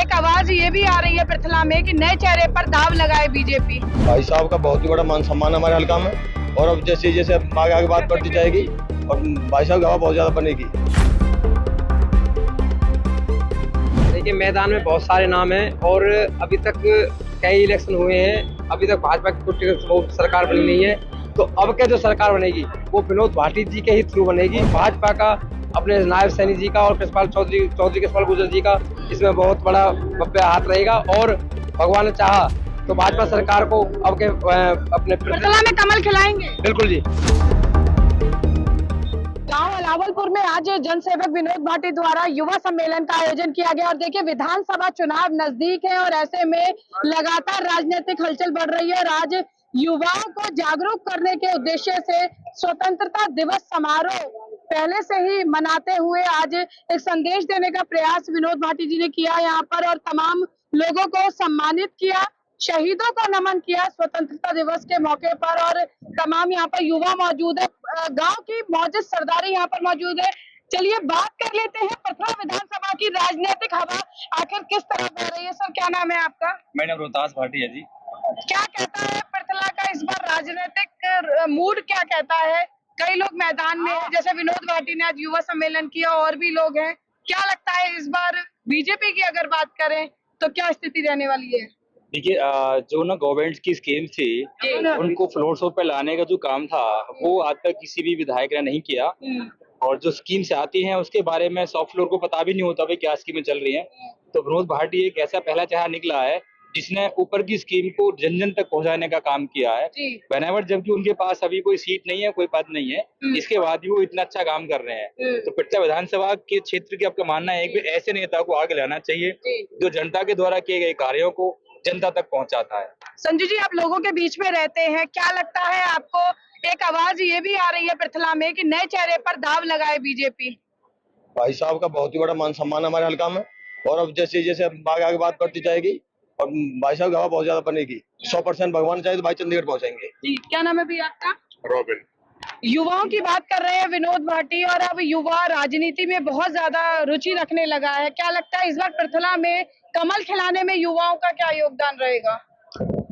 एक आवाज ये भी आ रही है पृथला में कि नए चेहरे पर दाव लगाए बीजेपी। भाई साहब का बहुत ही बड़ा मान सम्मान हमारे हल्का में, और अब जैसे जैसे आगे आगे बात बढ़ती जाएगी और भाई साहब गवाह बहुत ज्यादा बनेगी। देखिए, मैदान में बहुत सारे नाम हैं और अभी तक कई इलेक्शन हुए हैं, अभी तक भाजपा की कोई सरकार बनी नहीं है। तो अब क्या जो सरकार बनेगी वो विनोद भाटी जी के ही थ्रू बनेगी। भाजपा का अपने नायब सैनी जी का और कृष्णपाल चौधरी कृष्णपाल गुर्जर जी का इसमें बहुत बड़ा भव्य हाथ रहेगा, और भगवान ने चाहा तो भाजपा सरकार को अब के अपने पृथला में कमल खिलाएंगे। बिल्कुल जी। गांव अलावलपुर में आज जनसेवक विनोद भाटी द्वारा युवा सम्मेलन का आयोजन किया गया और देखिए विधानसभा चुनाव नजदीक है और ऐसे में लगातार राजनीतिक हलचल बढ़ रही है और आज युवाओं को जागरूक करने के उद्देश्य से स्वतंत्रता दिवस समारोह पहले से ही मनाते हुए आज एक संदेश देने का प्रयास विनोद भाटी जी ने किया यहाँ पर और तमाम लोगों को सम्मानित किया, शहीदों को नमन किया स्वतंत्रता दिवस के मौके पर। और तमाम यहाँ पर युवा मौजूद है, गांव की मौजूद सरदारी यहाँ पर मौजूद है। चलिए बात कर लेते हैं पृथला विधानसभा की राजनीतिक हवा आखिर किस तरह बह रही है। सर क्या नाम है आपका? मेरा नाम रोहतास भाटी है जी। क्या कहता है पृथला का इस बार राजनीतिक मूड क्या कहता है? कई लोग मैदान में हैं, जैसे विनोद भाटी ने आज युवा सम्मेलन किया, और भी लोग हैं। क्या लगता है इस बार बीजेपी की अगर बात करें तो क्या स्थिति रहने वाली है? देखिए, जो ना गवर्नमेंट की स्कीम थी उनको फ्लोर शो पे लाने का जो काम था वो आज तक किसी भी विधायक ने नहीं किया, और जो स्कीम से आती हैं उसके बारे में सॉफ्ट फ्लोर को पता भी नहीं होता भाई क्या स्कीमें चल रही हैं। तो विनोद भाटी एक ऐसा पहला चेहरा निकला है जिसने ऊपर की स्कीम को जन जन तक पहुंचाने का काम किया है। व्हेनेवर, जबकि उनके पास अभी कोई सीट नहीं है, कोई पद नहीं है, इसके बाद भी वो इतना अच्छा काम कर रहे हैं। तो पृथला विधानसभा के क्षेत्र की आपका मानना है कि ऐसे नेता को आगे लाना चाहिए जो जनता के द्वारा किए गए कार्यों को जनता तक पहुंचाता है। संजू जी, आप लोगों के बीच में रहते हैं, क्या लगता है आपको? एक आवाज ये भी आ रही है पृथला में कि नए चेहरे पर दाव लगाए बीजेपी। भाई साहब का बहुत ही बड़ा मान सम्मान हमारे हल्का में, और अब जैसे जैसे आगे आगे बात बढ़ती जाएगी और भाई साहब गवाह बहुत ज्यादा बनेगी। 100% भगवान चाहे तो भाई चंडीगढ़ पहुंचाएंगे। जी, क्या नाम है भैया आपका? रॉबिन। युवाओं की बात कर रहे हैं विनोद भाटी, और अब युवा राजनीति में बहुत ज्यादा रुचि रखने लगा है। क्या लगता है इस बार पृथला में कमल खिलाने में युवाओं का क्या योगदान रहेगा?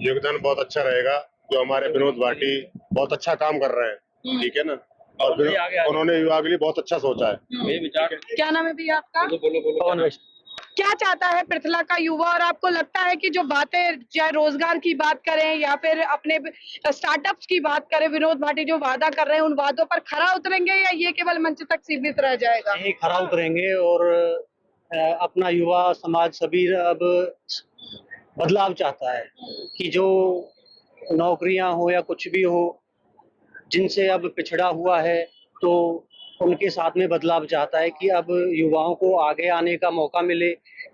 योगदान बहुत अच्छा रहेगा, जो हमारे विनोद भाटी बहुत अच्छा काम कर रहे हैं, ठीक है ना, और उन्होंने युवा के लिए बहुत अच्छा सोचा है। क्या नाम है भैया आपका? क्या चाहता है पृथला का युवा, और आपको लगता है कि जो बातें, चाहे रोजगार की बात करें या फिर अपने स्टार्टअप्स की बात करें, विनोद भाटी जो वादा कर रहे हैं उन वादों पर खरा उतरेंगे या ये केवल मंच तक सीमित रह जाएगा? नहीं, खरा उतरेंगे, और अपना युवा समाज सभी अब बदलाव चाहता है कि जो नौकरियां हो या कुछ भी हो जिनसे अब पिछड़ा हुआ है, तो उनके साथ में बदलाव चाहता है कि अब युवाओं को आगे आने का मौका मिले।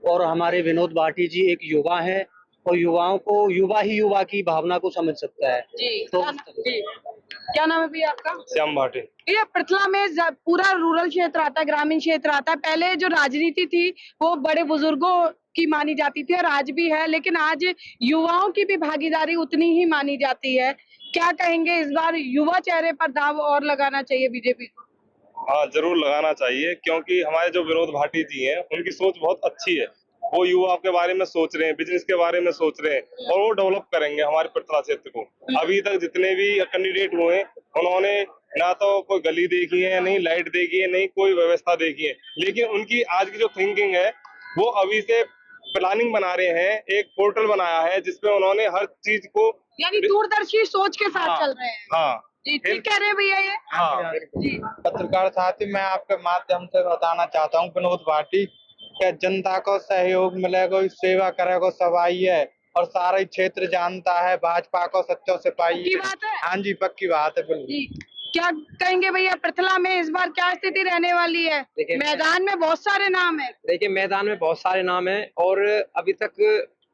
और हमारे विनोद भाटी जी एक युवा हैं और युवाओं को युवा ही युवा की भावना को समझ सकता है। जी, तो क्या नाम है भैया आपका? श्याम भाटी। ये पृथला में पूरा रूरल क्षेत्र आता है, ग्रामीण क्षेत्र आता है। पहले जो राजनीति थी वो बड़े बुजुर्गों की मानी जाती थी और आज भी है, लेकिन आज युवाओं की भी भागीदारी उतनी ही मानी जाती है। क्या कहेंगे इस बार युवा चेहरे पर दाव और लगाना चाहिए बीजेपी को? हाँ, जरूर लगाना चाहिए, क्योंकि हमारे जो विनोद भाटी जी हैं उनकी सोच बहुत अच्छी है। वो युवा के बारे में सोच रहे हैं, बिजनेस के बारे में सोच रहे हैं, और वो डेवलप करेंगे हमारे पृथला क्षेत्र को। अभी तक जितने भी कैंडिडेट हुए उन्होंने ना तो कोई गली देखी है, नहीं लाइट देखी है, नहीं कोई व्यवस्था देखी है, लेकिन उनकी आज की जो थिंकिंग है वो अभी से प्लानिंग बना रहे हैं। एक पोर्टल बनाया है जिसपे उन्होंने हर चीज को, यानी दूरदर्शी सोच के साथ चल रहे हैं। हाँ जी, ठीक कह रहे हैं भैया ये। हाँ जी, पत्रकार साथी, मैं आपके माध्यम से बताना चाहता हूँ विनोद भाटी के जनता को सहयोग मिलेगा, सेवा करेगा सब आई है, और सारा क्षेत्र जानता है भाजपा को सच्चो सिपाही। पक्की बात है? हाँ जी, पक्की बात है बिल्कुल। क्या कहेंगे भैया पृथला में इस बार क्या स्थिति रहने वाली है? मैदान में बहुत सारे नाम है। देखिए, मैदान में बहुत सारे नाम हैं और अभी तक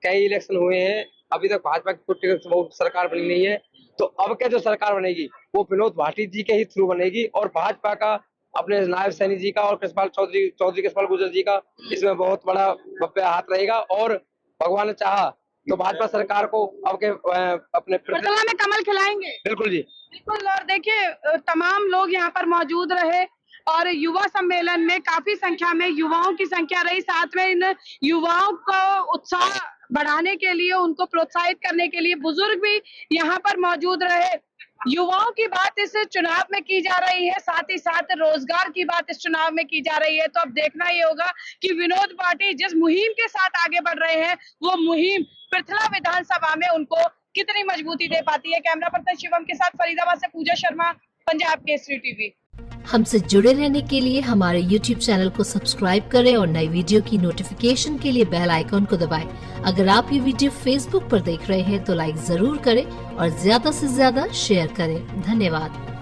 कई इलेक्शन हुए हैं, अभी तक भाजपा की कोई सरकार बनी नहीं है। तो अब क्या जो सरकार बनेगी वो विनोद भाटी जी के ही थ्रू बनेगी, और भाजपा का अपने नायब सैनी जी का और कृष्णपाल चौधरी कृष्णपाल गुर्जर जी का इसमें बहुत बड़ा भव्य हाथ रहेगा, और भगवान ने चाहा तो भाजपा सरकार को अब के अपने पृथला में कमल खिलाएंगे। बिल्कुल जी, बिल्कुल। और देखिए तमाम लोग यहाँ पर मौजूद रहे। और युवा सम्मेलन में काफी संख्या में युवाओं की संख्या रही। साथ में इन युवाओं को उत्साह बढ़ाने के लिए, उनको प्रोत्साहित करने के लिए बुजुर्ग भी यहाँ पर मौजूद रहे। युवाओं की बात इस चुनाव में की जा रही है, साथ ही साथ रोजगार की बात इस चुनाव में की जा रही है। तो अब देखना ये होगा कि विनोद पाटिल जिस मुहिम के साथ आगे बढ़ रहे हैं, वो मुहिम पृथला विधानसभा में उनको कितनी मजबूती दे पाती है। कैमरा पर्सन शिवम के साथ फरीदाबाद से पूजा शर्मा, पंजाब केसरी टीवी। हमसे जुड़े रहने के लिए हमारे YouTube चैनल को सब्सक्राइब करें और नई वीडियो की नोटिफिकेशन के लिए बेल आइकॉन को दबाएं। अगर आप ये वीडियो Facebook पर देख रहे हैं तो लाइक जरूर करें और ज्यादा से ज्यादा शेयर करें। धन्यवाद।